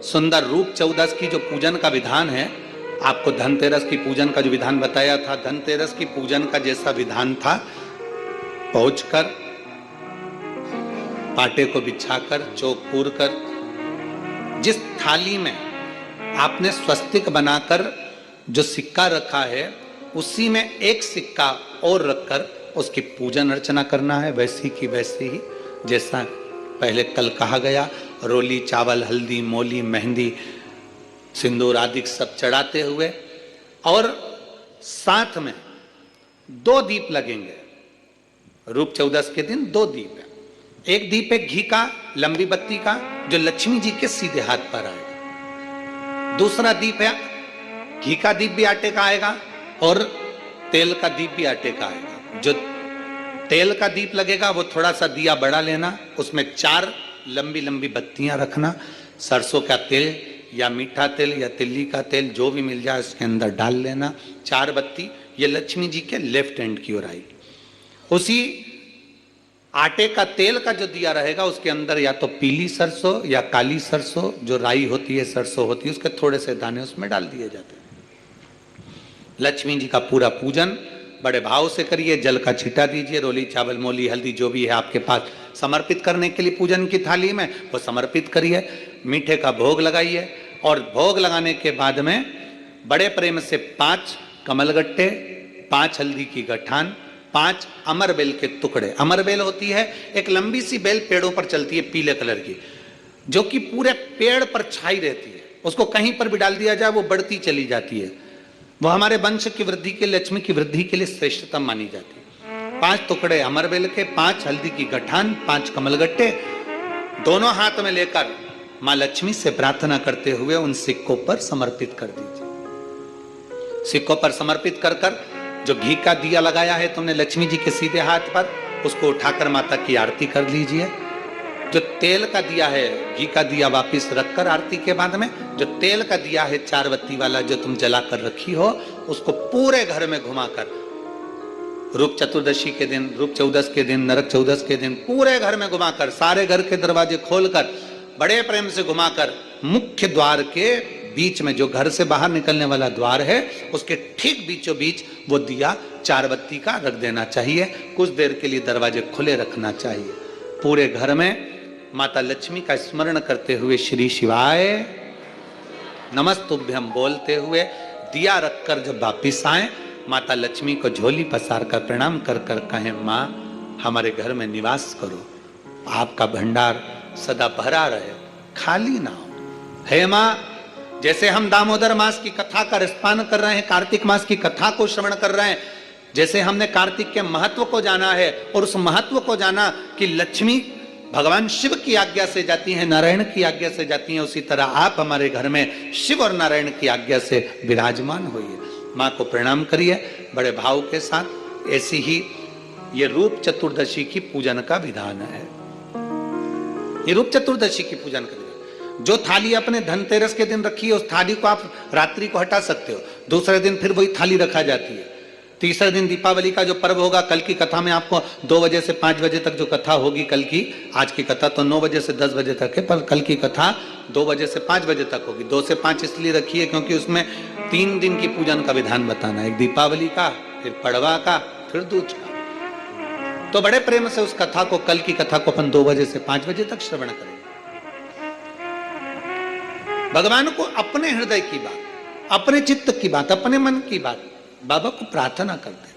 सुंदर रूप चौदस की जो पूजन का विधान है, आपको धनतेरस की पूजन का जो विधान बताया था, धनतेरस की पूजन का जैसा विधान था, पहुंचकर पाटे को बिछाकर चौक पूर कर जिस थाली में आपने स्वस्तिक बनाकर जो सिक्का रखा है, उसी में एक सिक्का और रखकर उसकी पूजन अर्चना करना है, वैसी की वैसी ही जैसा पहले कल कहा गया। रोली, चावल, हल्दी, मोली, मेहंदी, सिंदूर आदि सब चढ़ाते हुए, और साथ में 2 दीप लगेंगे। रूप चौदस के दिन 2 दीप है। एक दीप है घी का, लंबी बत्ती का, जो लक्ष्मी जी के सीधे हाथ पर आएगा। दूसरा दीप है घी का दीप भी आटे का आएगा और तेल का दीप भी आटे का आएगा। जो तेल का दीप लगेगा वो थोड़ा सा दिया बड़ा लेना, उसमें 4 लंबी लंबी बत्तियां रखना, सरसों का तेल या मीठा तेल या तिल्ली का तेल जो भी मिल जाए उसके अंदर डाल लेना। 4 बत्ती ये लक्ष्मी जी के लेफ्ट हैंड की ओर आएगी। उसी आटे का तेल का जो दिया रहेगा उसके अंदर या तो पीली सरसों या काली सरसों, जो राई होती है, सरसों होती है, उसके थोड़े से दाने उसमें डाल दिए जाते हैं। लक्ष्मी जी का पूरा पूजन बड़े भाव से करिए, जल का छींटा दीजिए, रोली, चावल, मोली, हल्दी जो भी है आपके पास समर्पित करने के लिए पूजन की थाली में, वो समर्पित करिए। मीठे का भोग लगाइए और भोग लगाने के बाद में बड़े प्रेम से 5 कमलगट्टे, 5 हल्दी की गठान, 5 अमर बेल के टुकड़े। अमर बेल होती है एक लंबी सी बेल, पेड़ों पर चलती है, पीले कलर की, जो कि पूरे पेड़ पर छाई रहती है। उसको कहीं पर भी डाल दिया जाए वो बढ़ती चली जाती है। वो हमारे वंश की वृद्धि के, लक्ष्मी की वृद्धि के लिए श्रेष्ठतम मानी जाती है। 5 टुकड़े अमर बेल के, 5 हल्दी की गठान, 5 कमलगट्टे दोनों हाथ में लेकर मां लक्ष्मी से प्रार्थना करते हुए उन सिक्कों पर समर्पित कर दीजिए। सिक्कों पर समर्पित कर कर जो घी का दिया लगाया है तुमने लक्ष्मी जी के सीधे हाथ पर, उसको उठाकर माता की आरती कर लीजिए। जो तेल का दिया है, घी का दिया वापिस रखकर आरती के बाद में जो तेल का दिया है 4 बत्ती वाला जो तुम जला कर रखी हो, उसको पूरे घर में घुमाकर रूप चतुर्दशी के दिन, रूप चौदस के दिन, नरक चौदस के दिन पूरे घर में घुमाकर, सारे घर के दरवाजे खोलकर बड़े प्रेम से घुमाकर मुख्य द्वार के बीच में, जो घर से बाहर निकलने वाला द्वार है, उसके ठीक बीचों बीच वो दिया 4 बत्ती का रख देना चाहिए। कुछ देर के लिए दरवाजे खुले रखना चाहिए। पूरे घर में माता लक्ष्मी का स्मरण करते हुए श्री शिवाय नमस्तुभ्यम बोलते हुए दिया रखकर जब वापिस आए, माता लक्ष्मी को झोली पसार कर प्रणाम कर कर कहें, माँ हमारे घर में निवास करो, आपका भंडार सदा भरा रहे, खाली ना हो। हे माँ, जैसे हम दामोदर मास की कथा का रसपान कर रहे हैं, कार्तिक मास की कथा को श्रवण कर रहे हैं, जैसे हमने कार्तिक के महत्व को जाना है और उस महत्व को जाना कि लक्ष्मी भगवान शिव की आज्ञा से जाती हैं, नारायण की आज्ञा से जाती हैं, उसी तरह आप हमारे घर में शिव और नारायण की आज्ञा से विराजमान होइए। माँ को प्रणाम करिए बड़े भाव के साथ। ऐसी ही ये रूप चतुर्दशी की पूजन का विधान है। ये रूप चतुर्दशी की पूजन का विधान, जो थाली अपने धनतेरस के दिन रखी है उस थाली को आप रात्रि को हटा सकते हो, दूसरे दिन फिर वही थाली रखा जाती है। तीसरे दिन दीपावली का जो पर्व होगा, कल की कथा में आपको 2 बजे से 5 बजे तक जो कथा होगी कल की, आज की कथा तो 9 बजे से 10 बजे तक है, पर कल की कथा 2 बजे से 5 बजे तक होगी। 2 से 5 इसलिए रखी है क्योंकि उसमें 3 दिन की पूजन का विधान बताना है, एक दीपावली का, फिर पड़वा का, फिर दूज का। तो बड़े प्रेम से उस कथा को, कल की कथा को अपन 2 बजे से 5 बजे तक श्रवण करेंगे। भगवान को अपने हृदय की बात, अपने चित्त की बात, अपने मन की बात बाबा को प्रार्थना करते हैं।